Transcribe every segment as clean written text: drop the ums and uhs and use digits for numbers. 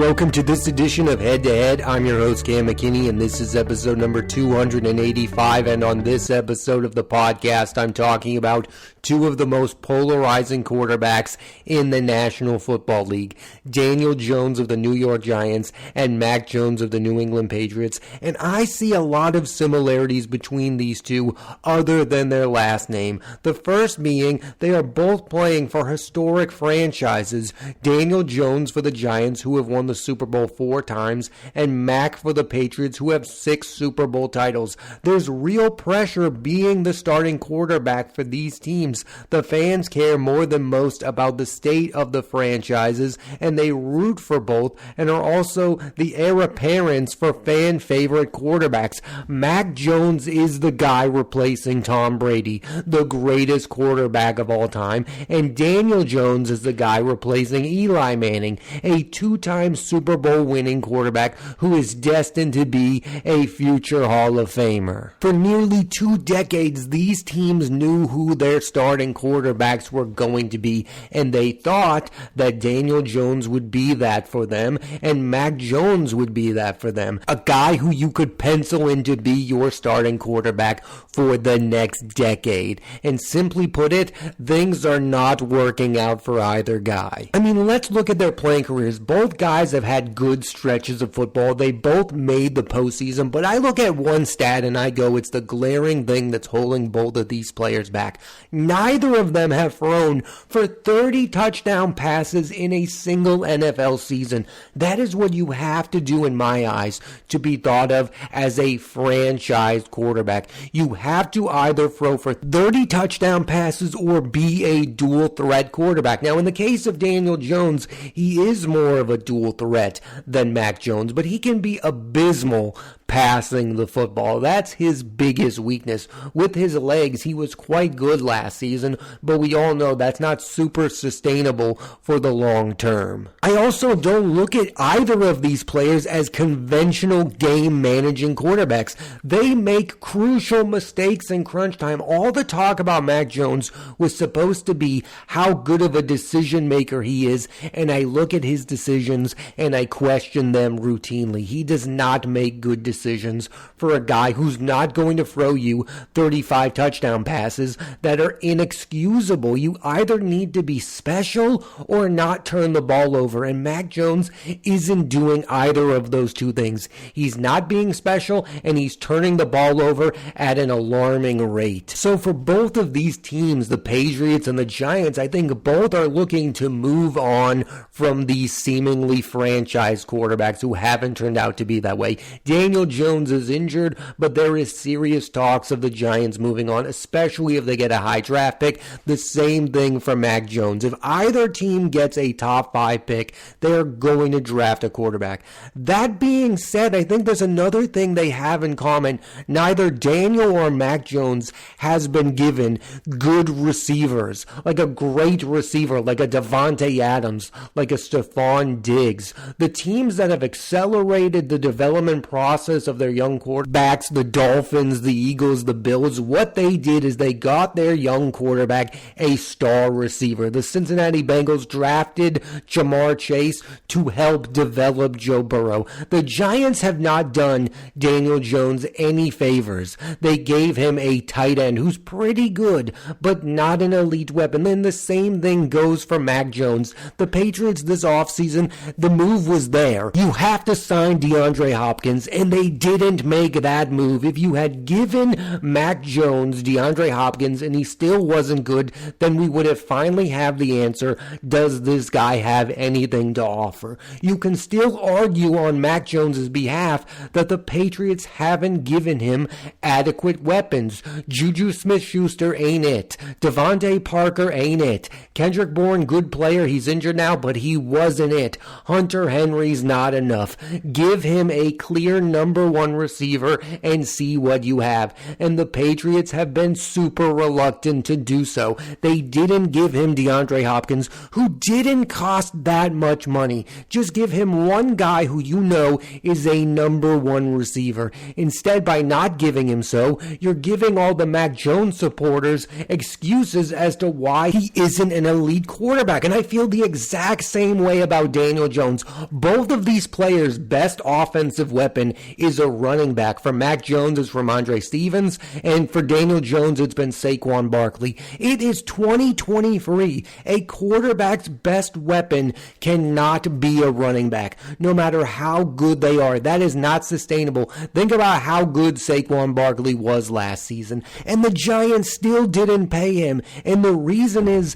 Welcome to this edition of Head to Head. I'm your host, Cam McKinney, and this is episode number 285. And on this episode of the podcast, I'm talking about two of the most polarizing quarterbacks in the National Football League, Daniel Jones of the New York Giants and Mac Jones of the New England Patriots. And I see a lot of similarities between these two other than their last name. The first being they are both playing for historic franchises. Daniel Jones for the Giants, who have won the Super Bowl 4 times, and Mac for the Patriots, who have 6 Super Bowl titles. There's real pressure being the starting quarterback for these teams. The fans care more than most about the state of the franchises, and they root for both and are also the heir apparents for fan favorite quarterbacks. Mac Jones is the guy replacing Tom Brady, the greatest quarterback of all time, and Daniel Jones is the guy replacing Eli Manning, a 2-time Super Bowl winning quarterback who is destined to be a future Hall of Famer. For nearly 2 decades, these teams knew who their starting quarterbacks were going to be, and they thought that Daniel Jones would be that for them, and Mac Jones would be that for them. A guy who you could pencil in to be your starting quarterback for the next decade. And simply put it, things are not working out for either guy. I mean, let's look at their playing careers. Both guys have had good stretches of football. They both made the postseason, but I look at one stat and I go, it's the glaring thing that's holding both of these players back. Neither of them have thrown for 30 touchdown passes in a single NFL season. That is what you have to do in my eyes to be thought of as a franchise quarterback. You have to either throw for 30 touchdown passes or be a dual threat quarterback. Now, in the case of Daniel Jones, he is more of a dual threat than Mac Jones, but he can be abysmal passing the football. That's his biggest weakness. With his legs, he was quite good last season, but we all know that's not super sustainable for the long term. I also don't look at either of these players as conventional game managing quarterbacks. They make crucial mistakes in crunch time. All the talk about Mac Jones was supposed to be how good of a decision maker he is, and I look at his decisions and I question them routinely. He does not make good decisions for a guy who's not going to throw you 35 touchdown passes that are inexcusable. You either need to be special or not turn the ball over, and Mac Jones isn't doing either of those two things. He's not being special, and he's turning the ball over at an alarming rate. So for both of these teams, the Patriots and the Giants, I think both are looking to move on from these seemingly franchise quarterbacks who haven't turned out to be that way. Daniel Jones is injured, but there is serious talks of the Giants moving on, especially if they get a high draft pick. The same thing for Mac Jones. If either team gets a top 5 pick, they're going to draft a quarterback. That being said, I think there's another thing they have in common. Neither Daniel or Mac Jones has been given good receivers, like a great receiver, like a Devontae Adams, like a Stephon Diggs. The teams that have accelerated the development process of their young quarterbacks, the Dolphins, the Eagles, the Bills, what they did is they got their young quarterback a star receiver. The Cincinnati Bengals drafted Jamar Chase to help develop Joe Burrow. The Giants have not done Daniel Jones any favors. They gave him a tight end who's pretty good, but not an elite weapon. Then the same thing goes for Mac Jones. The Patriots this offseason, the move was there. You have to sign DeAndre Hopkins, and they didn't make that move. If you had given Mac Jones DeAndre Hopkins and he still wasn't good, then we would have finally have the answer, does this guy have anything to offer? You can still argue on Mac Jones's behalf that the Patriots haven't given him adequate weapons. Juju Smith-Schuster ain't it. Devontae Parker ain't it. Kendrick Bourne, good player, he's injured now, but he wasn't it. Hunter Henry's not enough. Give him a clear number number one receiver and see what you have. And the Patriots have been super reluctant to do so. They didn't give him DeAndre Hopkins, who didn't cost that much money. Just give him one guy who you know is a number one receiver. Instead, by not giving him so, you're giving all the Mac Jones supporters excuses as to why he isn't an elite quarterback. And I feel the exact same way about Daniel Jones. Both of these players' best offensive weapon is a running back. For Mac Jones, it's Ramondre Stevens, and for Daniel Jones, it's been Saquon Barkley. It is 2023. A quarterback's best weapon cannot be a running back, no matter how good they are. That is not sustainable. Think about how good Saquon Barkley was last season, and the Giants still didn't pay him. And the reason is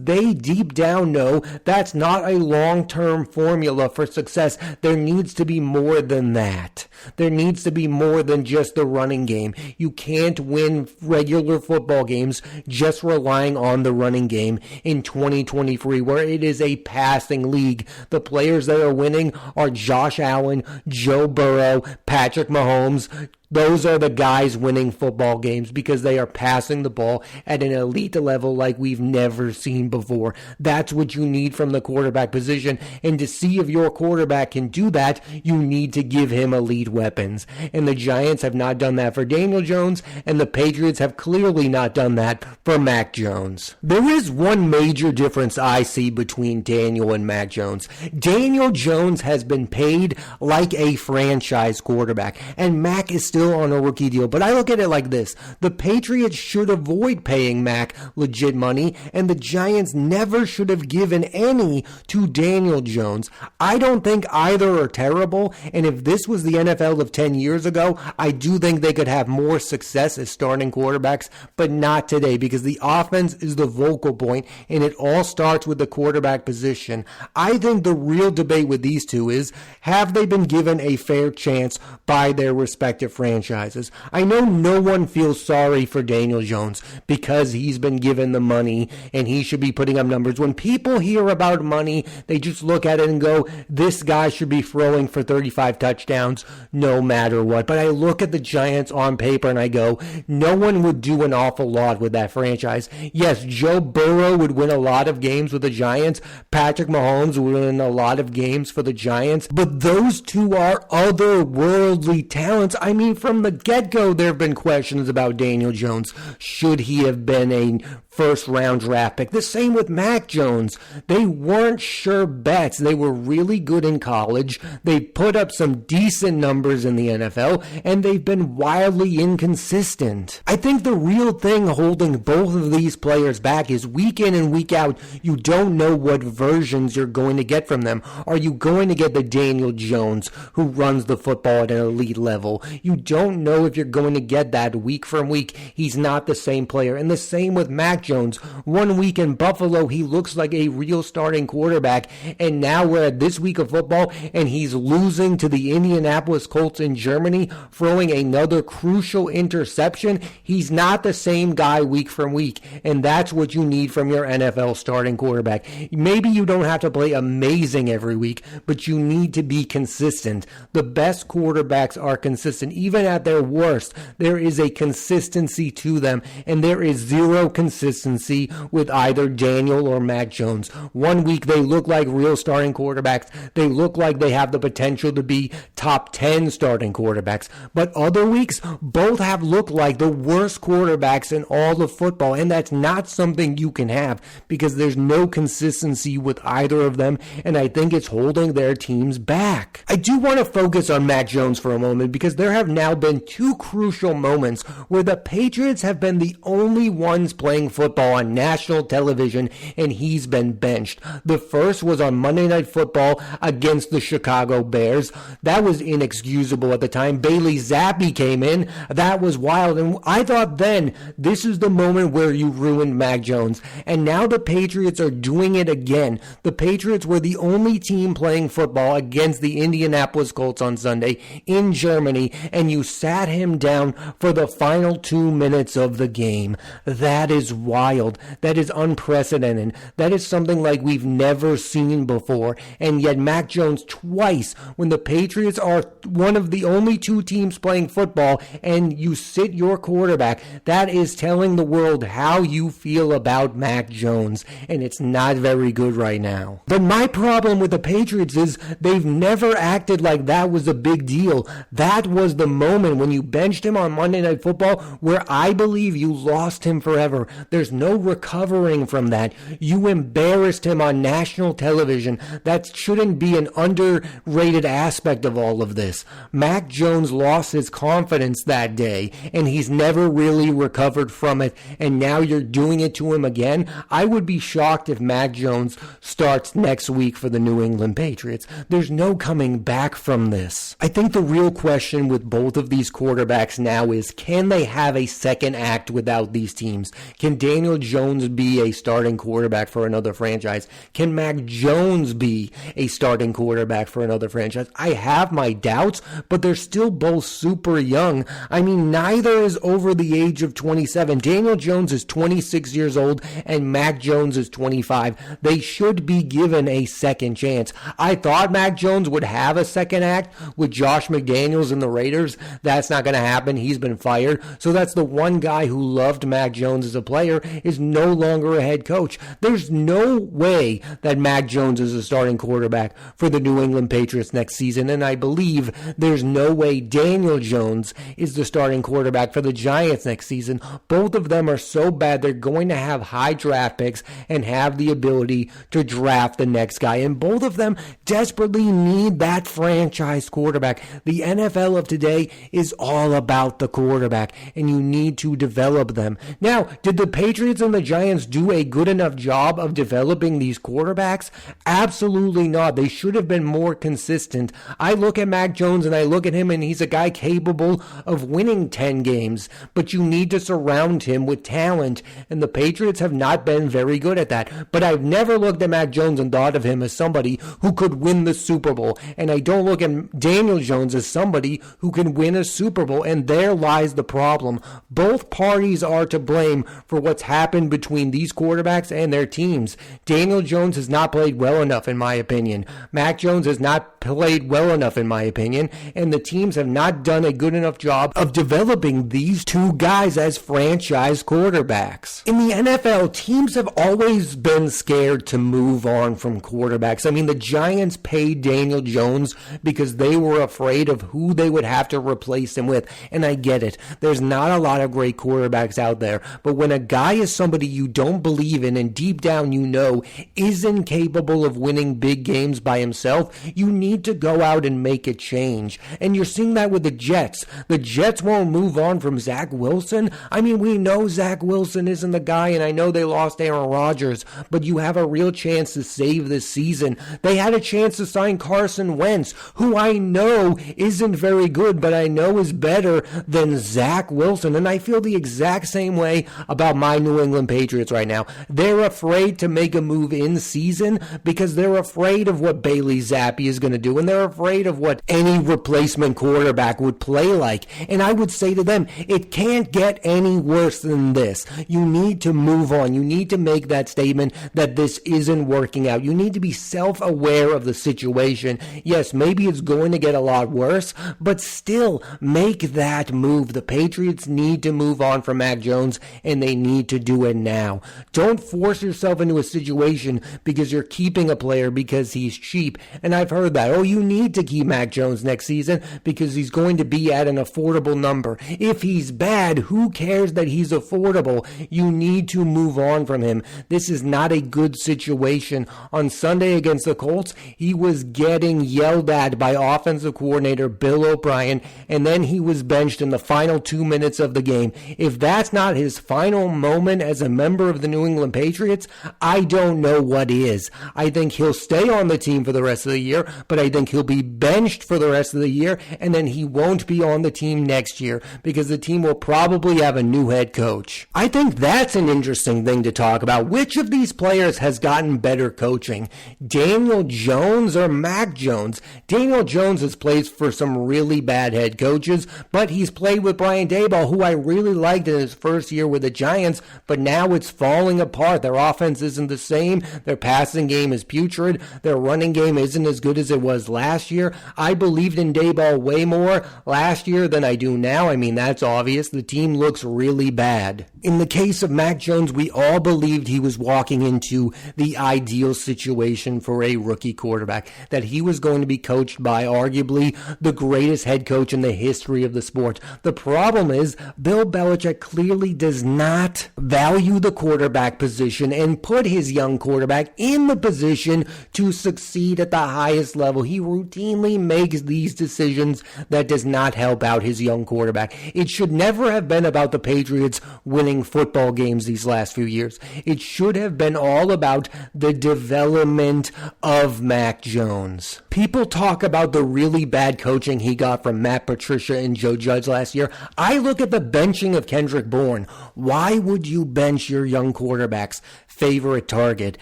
they deep down know that's not a long-term formula for success. There needs to be more than that. There needs to be more than just the running game. You can't win regular football games just relying on the running game in 2023, where it is a passing league. The players that are winning are Josh Allen, Joe Burrow, Patrick Mahomes. Those are the guys winning football games because they are passing the ball at an elite level like we've never seen before. That's what you need from the quarterback position. And to see if your quarterback can do that, you need to give him elite weapons. And the Giants have not done that for Daniel Jones, and the Patriots have clearly not done that for Mac Jones. There is one major difference I see between Daniel and Mac Jones. Daniel Jones has been paid like a franchise quarterback, and Mac is still on a rookie deal. But I look at it like this. The Patriots should avoid paying Mac legit money, and the Giants never should have given any to Daniel Jones. I don't think either are terrible, and if this was the NFL of 10 years ago, I do think they could have more success as starting quarterbacks, but not today, because the offense is the focal point, and it all starts with the quarterback position. I think the real debate with these two is, have they been given a fair chance by their respective franchises? I know no one feels sorry for Daniel Jones because he's been given the money and he should be putting up numbers. When people hear about money, they just look at it and go, this guy should be throwing for 35 touchdowns no matter what. But I look at the Giants on paper and I go, no one would do an awful lot with that franchise. Yes, Joe Burrow would win a lot of games with the Giants. Patrick Mahomes would win a lot of games for the Giants. But those two are otherworldly talents. I mean, from the get-go, there have been questions about Daniel Jones. Should he have been a first-round draft pick? The same with Mac Jones. They weren't sure bets. They were really good in college. They put up some decent numbers in the NFL, and they've been wildly inconsistent. I think the real thing holding both of these players back is week in and week out, you don't know what versions you're going to get from them. Are you going to get the Daniel Jones who runs the football at an elite level? You don't know if you're going to get that week from week. He's not the same player. And the same with Mac Jones. 1 week in Buffalo, he looks like a real starting quarterback. And now we're at this week of football, and he's losing to the Indianapolis Colts in Germany, throwing another crucial interception. He's not the same guy week from week. And that's what you need from your NFL starting quarterback. Maybe you don't have to play amazing every week, but you need to be consistent. The best quarterbacks are consistent. Even at their worst, there is a consistency to them, and there is zero consistency with either Daniel or Mac Jones. 1 week they look like real starting quarterbacks. They look like they have the potential to be top 10 starting quarterbacks. But other weeks, both have looked like the worst quarterbacks in all of football, and that's not something you can have because there's no consistency with either of them, and I think it's holding their teams back. I do want to focus on Mac Jones for a moment because there have now been two crucial moments where the Patriots have been the only ones playing football on national television and he's been benched. The first was on Monday Night Football against the Chicago Bears. That was inexcusable at the time. Bailey Zappi came in. That was wild. And I thought then, this is the moment where you ruined Mac Jones. And now the Patriots are doing it again. The Patriots were the only team playing football against the Indianapolis Colts on Sunday in Germany, and you sat him down for the final 2 minutes of the game. That is wild. wild. That is unprecedented. That is something like we've never seen before. And yet Mac Jones twice, when the Patriots are one of the only two teams playing football, and you sit your quarterback, that is telling the world how you feel about Mac Jones. And it's not very good right now. But my problem with the Patriots is they've never acted like that was a big deal. That was the moment when you benched him on Monday Night Football where I believe you lost him forever. There's no recovering from that. You embarrassed him on national television. That shouldn't be an underrated aspect of all of this. Mac Jones lost his confidence that day, and he's never really recovered from it, and now you're doing it to him again. I would be shocked if Mac Jones starts next week for the New England Patriots. There's no coming back from this. I think the real question with both of these quarterbacks now is, can they have a second act without these teams? Can Daniel Jones be a starting quarterback for another franchise? Can Mac Jones be a starting quarterback for another franchise? I have my doubts, but they're still both super young. I mean, neither is over the age of 27. Daniel Jones is 26 years old and Mac Jones is 25. They should be given a second chance. I thought Mac Jones would have a second act with Josh McDaniels and the Raiders. That's not going to happen. He's been fired. So that's the one guy who loved Mac Jones as a player is no longer a head coach. There's no way that Mac Jones is a starting quarterback for the New England Patriots next season, and I believe there's no way Daniel Jones is the starting quarterback for the Giants next season. Both of them are so bad they're going to have high draft picks and have the ability to draft the next guy, and both of them desperately need that franchise quarterback. The NFL of today is all about the quarterback, and you need to develop them. Now, did the Patriots and the Giants do a good enough job of developing these quarterbacks? Absolutely not. They should have been more consistent. I look at Mac Jones and I look at him and he's a guy capable of winning 10 games, but you need to surround him with talent, and the Patriots have not been very good at that. But I've never looked at Mac Jones and thought of him as somebody who could win the Super Bowl, and I don't look at Daniel Jones as somebody who can win a Super Bowl, and there lies the problem. Both parties are to blame for what's happened between these quarterbacks and their teams. Daniel Jones has not played well enough, in my opinion. Mac Jones has not played well enough, in my opinion, and the teams have not done a good enough job of developing these two guys as franchise quarterbacks. In the NFL, teams have always been scared to move on from quarterbacks. I mean, the Giants paid Daniel Jones because they were afraid of who they would have to replace him with, and I get it. There's not a lot of great quarterbacks out there, but when a guy is somebody you don't believe in and deep down you know isn't capable of winning big games by himself, you need to go out and make a change. And you're seeing that with the Jets. The Jets won't move on from Zach Wilson. I mean, we know Zach Wilson isn't the guy, and I know they lost Aaron Rodgers, but you have a real chance to save this season. They had a chance to sign Carson Wentz, who I know isn't very good, but I know is better than Zach Wilson, and I feel the exact same way about my New England Patriots right now. They're afraid to make a move in season because they're afraid of what Bailey Zappi is going to do, and they're afraid of what any replacement quarterback would play like. And I would say to them, it can't get any worse than this. You need to move on. You need to make that statement that this isn't working out. You need to be self-aware of the situation. Yes, maybe it's going to get a lot worse, but still make that move. The Patriots need to move on from Mac Jones, and they need to do it now. Don't force yourself into a situation because you're keeping a player because he's cheap. And I've heard that. Oh, you need to keep Mac Jones next season because he's going to be at an affordable number. If he's bad, who cares that he's affordable? You need to move on from him. This is not a good situation. On Sunday against the Colts, he was getting yelled at by offensive coordinator Bill O'Brien, and then he was benched in the final 2 minutes of the game. If that's not his final moment as a member of the New England Patriots, I don't know what is. I think he'll stay on the team for the rest of the year, but but I think he'll be benched for the rest of the year, and then he won't be on the team next year because the team will probably have a new head coach. I think that's an interesting thing to talk about. Which of these players has gotten better coaching? Daniel Jones or Mac Jones? Daniel Jones has played for some really bad head coaches, but he's played with Brian Daboll, who I really liked in his first year with the Giants, but now it's falling apart. Their offense isn't the same. Their passing game is putrid. Their running game isn't as good as it was last year. I believed in Daboll way more last year than I do now. I mean, that's obvious. The team looks really bad. In the case of Mac Jones, we all believed he was walking into the ideal situation for a rookie quarterback, that he was going to be coached by arguably the greatest head coach in the history of the sport. The problem is Bill Belichick clearly does not value the quarterback position and put his young quarterback in the position to succeed at the highest level. He routinely makes these decisions that does not help out his young quarterback. It should never have been about the Patriots winning football games these last few years. It should have been all about the development of Mac Jones. People talk about the really bad coaching he got from Matt Patricia and Joe Judge last year. I look at the benching of Kendrick Bourne. Why would you bench your young quarterback's favorite target?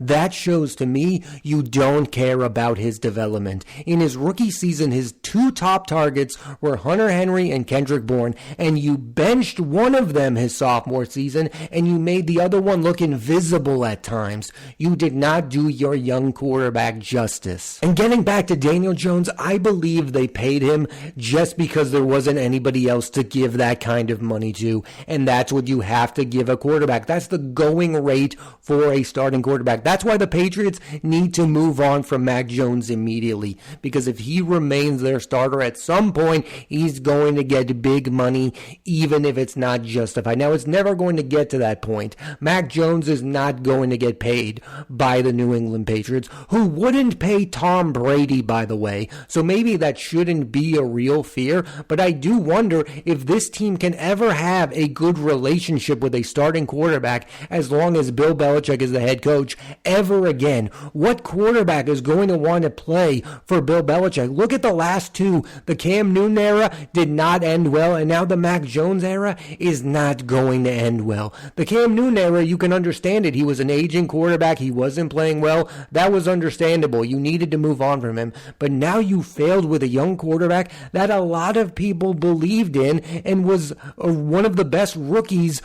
That shows to me you don't care about his development. In his rookie season, his two top targets were Hunter Henry and Kendrick Bourne, and you benched one of them his sophomore season, and you made the other one look invisible at times. You did not do your young quarterback justice. And getting back to Daniel Jones, I believe they paid him just because there wasn't anybody else to give that kind of money to, and that's what you have to give a quarterback. That's the going rate for a starting quarterback. That's why the Patriots need to move on from Mac Jones immediately, because if he remains their starter at some point, he's going to get big money, even if it's not justified. Now, it's never going to get to that point. Mac Jones is not going to get paid by the New England Patriots, who wouldn't pay Tom Brady, by the way, so maybe that shouldn't be a real fear, but I do wonder if this team can ever have a good relationship with a starting quarterback as long as Bill Belichick is the head coach ever again. What quarterback is going to want to play for Bill Belichick? Look at the last two. The Cam Newton era did not end well, and now the Mac Jones era is not going to end well. The Cam Newton era, you can understand it. He was an aging quarterback. He wasn't playing well. That was understandable. You needed to move on from him. But now you failed with a young quarterback that a lot of people believed in and was one of the best rookies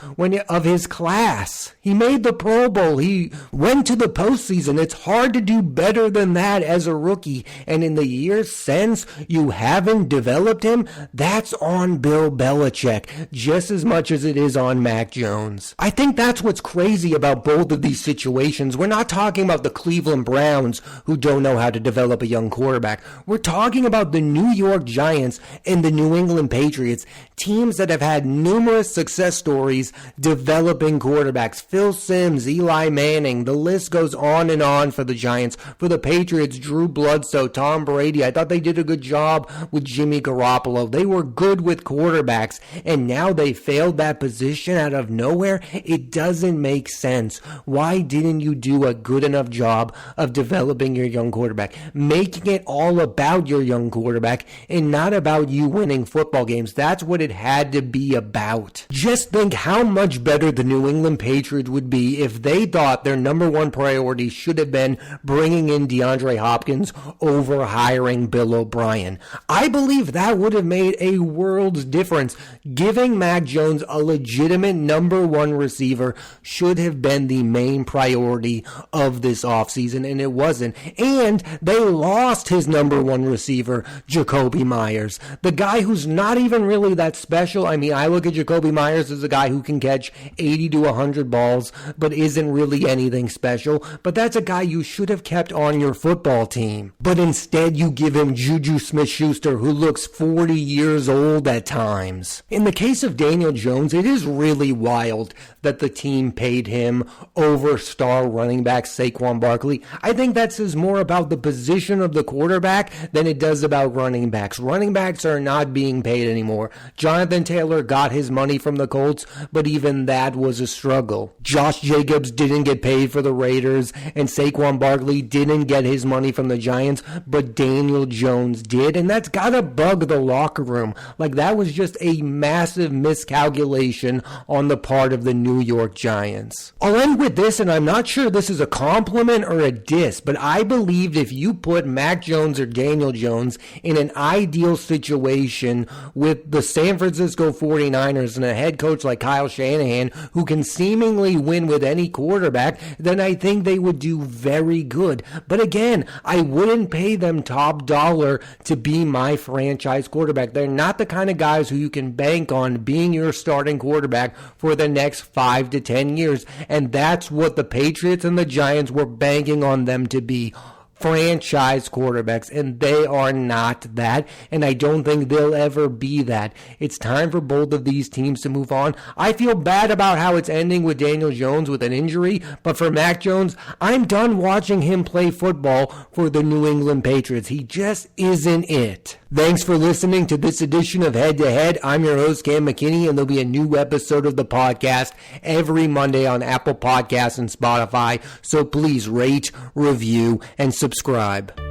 of his class. He made the Pro Bowl. He went to the postseason. It's hard to do better than that as a rookie. And in the years since, you haven't developed him. That's on Bill Belichick just as much as it is on Mac Jones. I think that's what's crazy about both of these situations. We're not talking about the Cleveland Browns who don't know how to develop a young quarterback. We're talking about the New York Giants and the New England Patriots, teams that have had numerous success stories developing quarterbacks. Phil Simms, Eli Manning, the list goes on and on for the Giants. For the Patriots, Drew Bledsoe, Tom Brady. I thought they did a good job with Jimmy Garoppolo. They were good with quarterbacks, and now they failed that position out of nowhere. It doesn't make sense. Why didn't you do a good enough job of developing your young quarterback, making it all about your young quarterback and not about you winning football games? That's what it had to be about. Just think how much better the New England Patriots would be if they thought their number one priority should have been bringing in DeAndre Hopkins over hiring Bill O'Brien. I believe that would have made a world's difference. Giving Mac Jones a legitimate number one receiver should have been the main priority of this offseason, and it wasn't. And they lost his number one receiver, Jacoby Myers, the guy who's not even really that special. I mean, I look at Jacoby Myers as a guy who can catch 80 to 100 balls, but isn't really anything special. But that's a guy you should have kept on your football team. But instead, you give him Juju Smith-Schuster, who looks 40 years old at times. In the case of Daniel Jones, it is really wild that the team paid him over star running back Saquon Barkley. I think that says more about the position of the quarterback than it does about running backs. Running backs are not being paid anymore. Jonathan Taylor got his money from the Colts, but even that was a struggle. Josh Jacobs didn't get paid for the Raiders, and Saquon Barkley didn't get his money from the Giants, Giants, but Daniel Jones did, and that's gotta bug the locker room. Like, that was just a massive miscalculation on the part of the New York Giants. I'll end with this, and I'm not sure this is a compliment or a diss, but I believed if you put Mac Jones or Daniel Jones in an ideal situation with the San Francisco 49ers and a head coach like Kyle Shanahan, who can seemingly win with any quarterback, then I think they would do very good. But again, I wouldn't pay them top dollar to be my franchise quarterback. They're not the kind of guys who you can bank on being your starting quarterback for the next 5 to 10 years. And that's what the Patriots and the Giants were banking on them to be. Franchise quarterbacks, and they are not that, and I don't think they'll ever be that. It's time for both of these teams to move on. I feel bad about how it's ending with Daniel Jones with an injury, but for Mac Jones, I'm done watching him play football for the New England Patriots. He just isn't it. Thanks for listening to this edition of Head to Head. I'm your host, Cam McKinney, and there'll be a new episode of the podcast every Monday on Apple Podcasts and Spotify, so please rate, review, and subscribe.